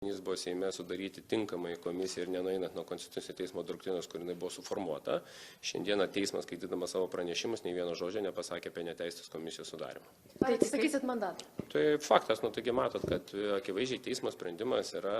Jis buvo Seime sudaryti tinkamai komisiją ir nenueinant nuo Konstitucinio teismo doktrinos, kur jinai buvo suformuota. Šiandieną teismas, skaitydamas savo pranešimus, nei vieno žodžio nepasakė apie neteisės komisijos sudarimą. Tai atsisakysit mandatą? Tai faktas, taigi matot, kad akivaizdžiai teismo sprendimas yra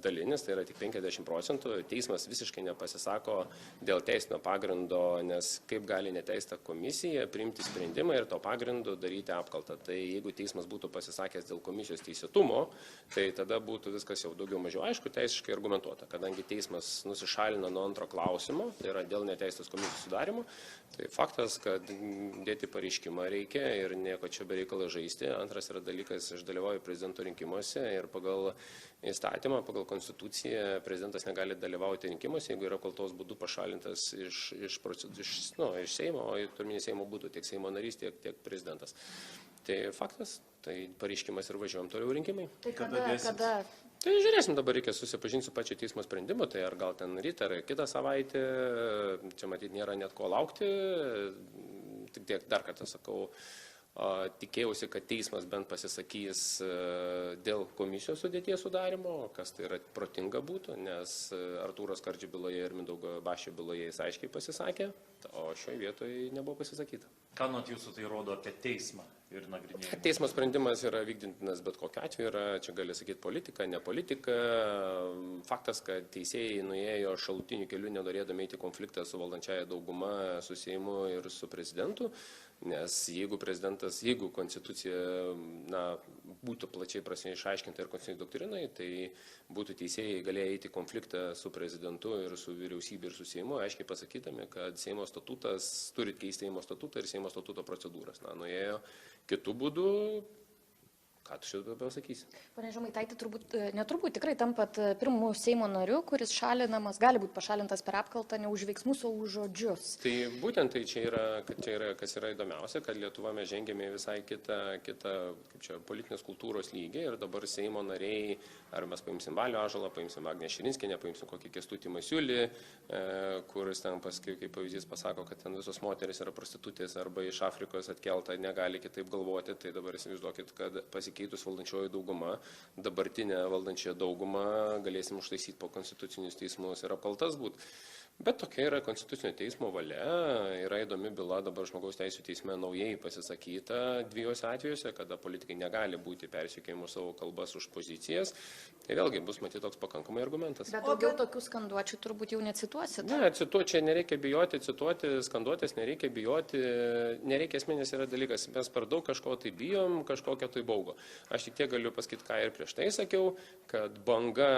dalinis, tai yra tik 50%. Teismas visiškai nepasisako dėl teisinio pagrindo, nes kaip gali neteista komisija priimti sprendimą ir to pagrindu daryti apkaltą. Tai jeigu teismas būtų pasisakęs dėl komisijos teisėtumo, tai tada būtų viskas jau daugiau mažiau aišku, teisiškai argumentuota. Kadangi teismas nusišalina nuo antro klausimo, tai yra dėl neteisės komisijos sudarimo, tai faktas, kad dėti pareiškimą reikia ir nieko čia bereikalo žaisti. Antras yra dalykas, aš dalyvauju prezidento rinkimuose ir pagal įstatymą, pagal konstituciją prezidentas negali dalyvauti rinkimuose, jeigu yra apkaltos būdu pašalintas iš Seimo, o turminį Seimo būdų tiek Seimo narys, tiek prezidentas. Tai faktas, tai pareiškimas ir važiuojam toliau rinkimai. Tai kada? Tai žiūrėsim, dabar reikia susipažinti su pačio teismo sprendimu, tai ar gal ten rytą, ar kitą savaitę, čia matyti nėra net ko laukti, tik tiek dar kartą sakau, tikėjausi, kad teismas bent pasisakys dėl komisijos sudėties sudarimo, kas tai yra protinga būtų, nes Artūro Skardžio byloje ir Mindaugo Bašio byloje jis aiškiai pasisakė, o šioje vietoje nebuvo pasisakyta. Ką nuo jūsų tai rodo apie teismą ir nagrinėjimą? Teismo sprendimas yra vykdintinas bet kokiu atveju, čia gali sakyti politika, ne politika. Faktas, kad teisėjai nuėjo šalutiniu keliu, nenorėdami eiti konfliktą su valdančiaja dauguma, su Seimu ir su prezidentu, nes jeigu konstitucija būtų plačiai prasme išaiškinta ir konstitucinė doktrinai, tai būtų teisėjai galėję eiti konfliktą su prezidentu ir su vyriausybė ir su Seimu, aiškiai pasakydami, kad Seimo statutas, turit keisti Seimo statutą ir Seimo statuto procedūras. Nuėjo kitų būdų, ką tu šitą pasakysi? Pane Žemaitaitį, tikrai tampat pirmu Seimo nariu, kuris šalinamas, gali būti pašalintas per apkaltą ne už veiksmus, o už žodžius. Tai būtent tai čia yra, kas yra įdomiausia, kad Lietuva mes žengėme visai kitą politinės kultūros lygį ir dabar Seimo nariai, ar mes paimsim Balio Ąžuolą, paimsim Agnę Širinskienę, paimsim kokį Kęstutį Masiulį, kuris ten paskui, kaip pavyzdys, pasako, kad ten visos moteris yra prostitutės arba iš Afrikos atkelta, negali kitaip galvoti, tai dabar įsivaizduokit, kad pasikeitus valdančioji dauguma, dabartinė valdančioji dauguma galėsim užtaisyti po konstitucinius teismus ir apkaltas būti. Bet tokia yra konstitucinio teismo valia, yra įdomi byla dabar žmogaus teisų teisme naujai pasisakyta dviejose atvejuose, kada politikai negali būti persekiojami savo kalbas už pozicijas. Tai vėlgi bus matyti toks pakankamai argumentas. Bet daugiau tokių skanduočių turbūt jau necituosit. Ne, čia nereikia bijoti, cituoti, skanduotės nereikia bijoti, nereikia esminės yra dalykas. Mes per daug kažko tai bijom, kažkokio tai baugo. Aš tik tiek galiu pasakyti, ką ir prieš tai sakiau, kad banga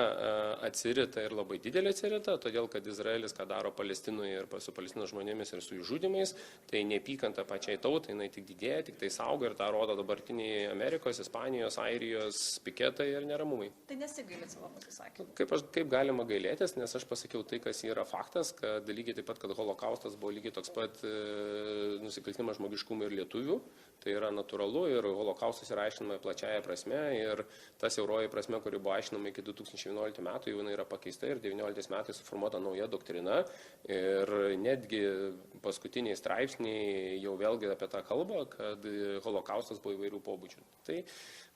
atsirita ir labai didelė atsirita, todėl kad Izraelis, ką daro Palestinoje ir su Palestinos žmonėmis ir su jų žudymais, tai neapykanta pačiai tautai, jinai tik didėja, tik tai saugo ir tą rodo dabartiniai Amerikos, Ispanijos, Airijos piketai ir neramumai. Tai nesigailit savo pasisakymą? Kaip galima gailėtis, nes aš pasakiau tai, kas yra faktas, kad lygiai taip pat, kad holokaustas buvo lygiai toks pat nusikaltimas žmogiškumui ir lietuvių, tai yra natūralu ir holokaustas yra aiškinama plačiaja prasme ir ta siauroji prasme, kuri buvo aiškinama iki 2011 metų, jau yra pakeista ir 2019 metais suformuota nauja doktrina ir netgi paskutiniai straipsniai jau vėlgi apie tą kalbą, kad holokaustas buvo įvairių pobūdžių. Taip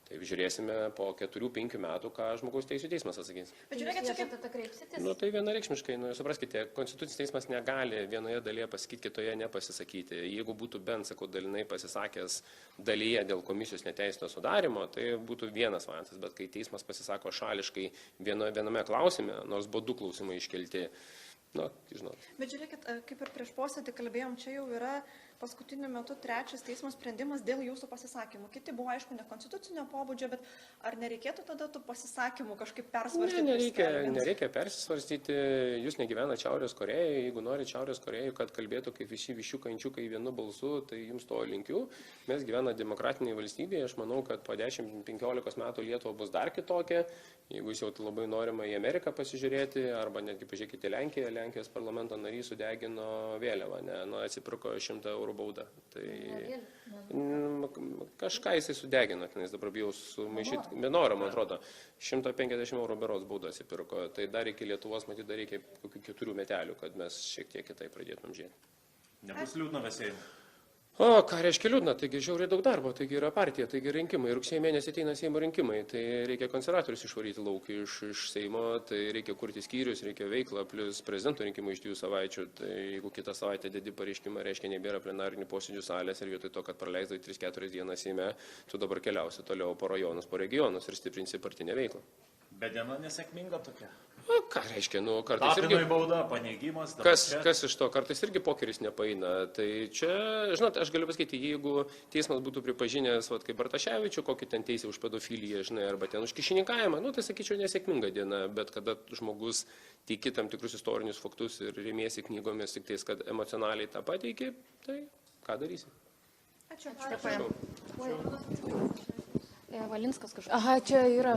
žiūrėsime po 4-5 metų, ką žmogaus teisų teismas atsakys. Bet žiūrėkit, čia kaip tada kreipsitės? Tai vienareikšmiškai, supraskite, konstitucinis teismas negali vienoje dalyje pasakyti, kitoje nepasisakyti. Jeigu būtų bent, dalinai pasisakęs dalyje dėl komisijos neteisino sudarimo, tai būtų vienas variantas, bet kai teismas pasisako šališkai viename klausime, nors buvo 2 klausimai iškelti, žinot. Bet žiūrėkit, kaip ir prieš posėdį kalbėjom, čia jau yra paskutiniu metu 3 teismo sprendimas dėl jūsų pasisakymų. Kiti buvo, aišku, nekonstitucinio pobūdžio, bet ar nereikėtų tada tų pasisakymų kažkaip persvarstyti? Nereikia persisvarstyti. Jūs negyvenate Šiaurės Korėjoje. Jeigu norite Šiaurės Korėjoje, kad kalbėtų kaip visi višiukai, ančiukai vienu balsu, tai jums to linkiu. Mes gyvename demokratinėje valstybėje. Aš manau, kad po 10-15 metų Lietuva bus dar kitokia. Jeigu jūs jau labai norima į Ameriką pasižiūrėti, arba netgi pažiūrėkite Lenkiją, Lenkijos parlamento narys sudegino vėliavą, atsipirko 100 eurų baudą. Tai kažką jisai sudegino, nes dabar bijau sumaišyti menorą, man atrodo, 150 eurų berods baudą atsipirko. Tai dar iki Lietuvos, matyt, dar reikia kokių 4 metelių, kad mes šiek tiek kitaip pradėtumėm žiūrėti. Nebus liūdna Vesėjimui? O, ką reiškia liūdna, taigi žiauriai daug darbo, taigi yra partija, taigi rinkimai, rugsėjo mėnesį ateina Seimo rinkimai, tai reikia konservatorius išvaryti lauk iš Seimo, tai reikia kurti skyrius, reikia veiklą, plus prezidento rinkimų iš 2 savaičių, tai jeigu kitą savaitę dedi pareiškimą, reiškia nebėra plenarinių posėdžių salės ir vietoj to, kad praleisdai 3-4 dienas Seime, tu dabar keliausi toliau po rajonus, po regionus ir stiprinsi partinę veiklą. Bet diena nesėkminga tokia. O, ką reiškia, kartais irgi... Tapinui bauda, paneigimas. Kas iš to, kartais irgi pokeris nepaeina. Tai čia, žinot, aš galiu pasakyti, jeigu teismas būtų pripažinęs, kaip Bartaševičių, kokį ten teisę už pedofiliją, žinai, arba ten už kišininkavimą, tai sakyčiau nesėkminga diena, bet kada žmogus tiki tam tikrus istorinius faktus ir remiesi knygomis tik tais, kad emocionaliai tą pateiki, tai ką darysi? Ačiū. Valinskas kažkas. Aha, čia yra